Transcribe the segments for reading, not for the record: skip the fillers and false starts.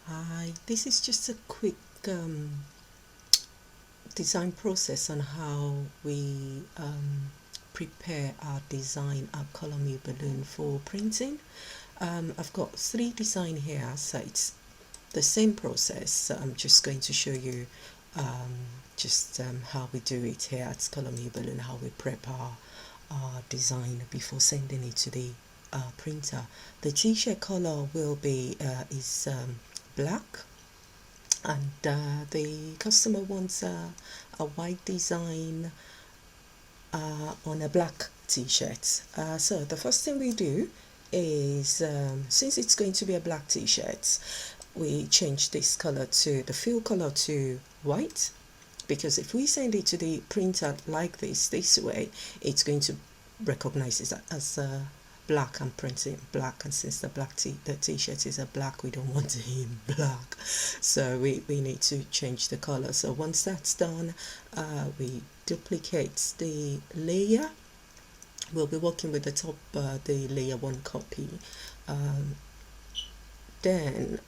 Hi, this is just a quick design process on how we prepare our design, our color me balloon for printing. I've got three design here, so it's the same process. So I'm just going to show you how we do it here at Color Me Balloon, how we prep our design before sending it to the printer. The t-shirt color will be is black, and the customer wants a white design on a black t-shirt. So the first thing we do is, since it's going to be a black t-shirt, we change this color to the fill color to white, because if we send it to the printer like this way, it's going to recognize it as black and printing black. And since the t-shirt is a black, we don't want it in black, so we need to change the color. So once that's done, we duplicate the layer. We'll be working with the top, the layer 1 copy. Then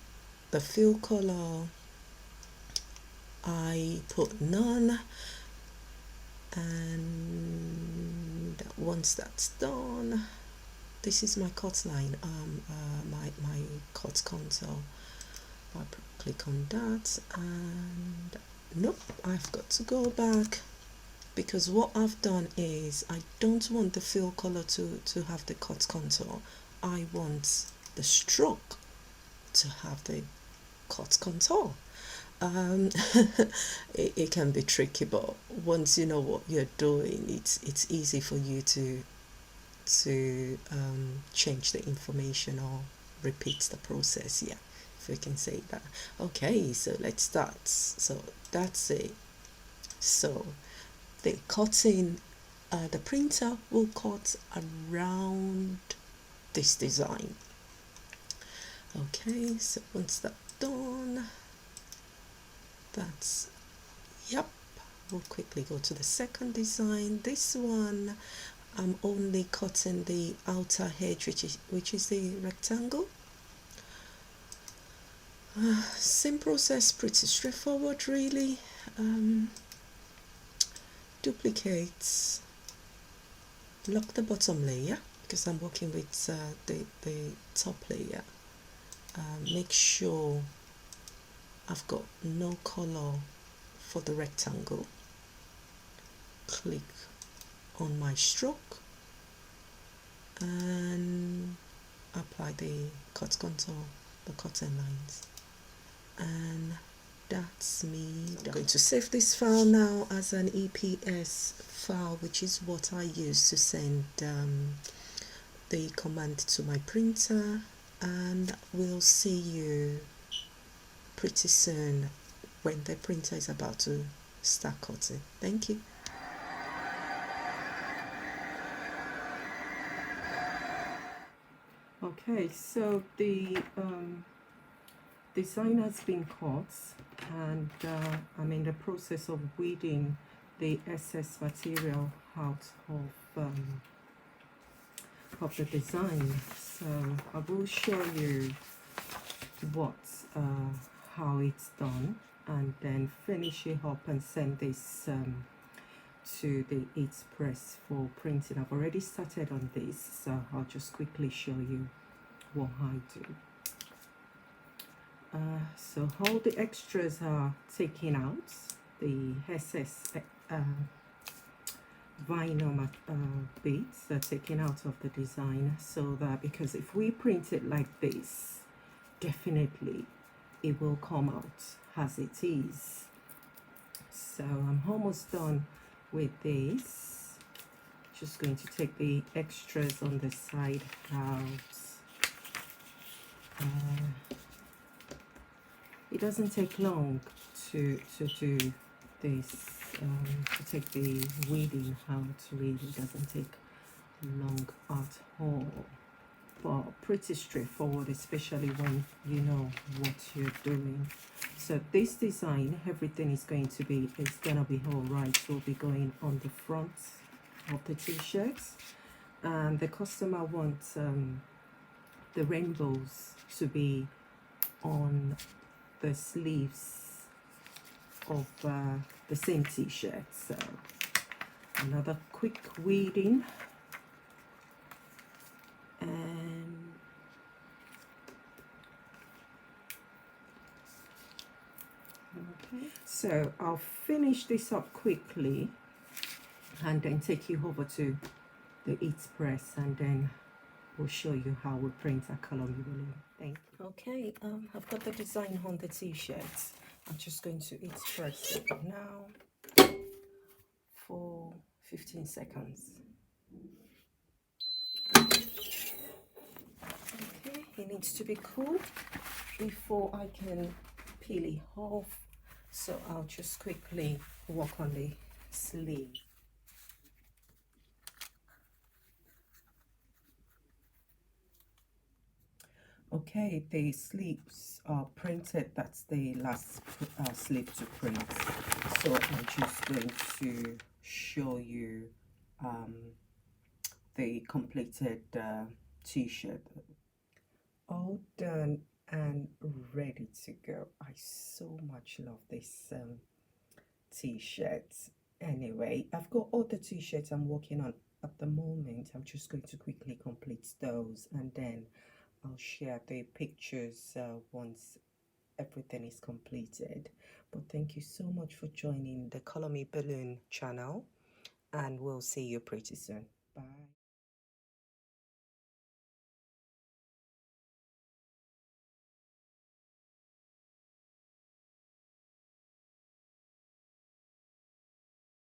the fill color, I put none, and once that's done, this is my cut line, my cut contour. I click on that, and nope, I've got to go back, because what I've done is I don't want the fill color to have the cut contour. I want the stroke to have the cut contour. It can be tricky, but once you know what you're doing, it's easy for you to change the information or repeat the process. Yeah, if we can say that. Okay, so let's start. So that's it. So the cutting, the printer will cut around this design. Okay, so once that's done, that's, yep, we'll quickly go to the second design. This one, I'm only cutting the outer edge, which is the rectangle. Same process, pretty straightforward really. Duplicate, lock the bottom layer, because I'm working with the top layer. Make sure I've got no color for the rectangle. Click on my stroke and apply the cut contour, the cutting lines, and that's me done. I'm going to save this file now as an EPS file, which is what I use to send the command to my printer, and we'll see you pretty soon when the printer is about to start cutting. Thank you. Okay, so the design has been cut, and I'm in the process of weeding the excess material out of the design. So I will show you how it's done, and then finish it up and send this to the It's Press for printing. I've already started on this, so I'll just quickly show you what I do. So all the extras are taken out, the excess vinyl bits are taken out of the design, so that, because if we print it like this, definitely it will come out as it is. So I'm almost done with this. Just going to take the extras on the side out. It doesn't take long to do this, to take the weeding out. Really doesn't take long at all, but pretty straightforward, especially when you know what you're doing. So this design, everything is gonna be all right. Will be going on the front of the t-shirts, and the customer wants the rainbows to be on the sleeves of the same t-shirt. So another quick weeding, and okay, so I'll finish this up quickly and then take you over to the heat press, and then we'll show you how we print a color balloon. Thank you. Okay, I've got the design on the t-shirt. I'm just going to heat press it now for 15 seconds. Okay, it needs to be cool before I can peel it off, so I'll just quickly work on the sleeve. Okay, the sleeves are printed. That's the last sleeve to print, so I'm just going to show you the completed t-shirt, all done and ready to go. I so much love this t-shirt. Anyway, I've got other t-shirts I'm working on at the moment. I'm just going to quickly complete those, and then I'll share the pictures once everything is completed. But thank you so much for joining the Color Me Balloon channel, and we'll see you pretty soon.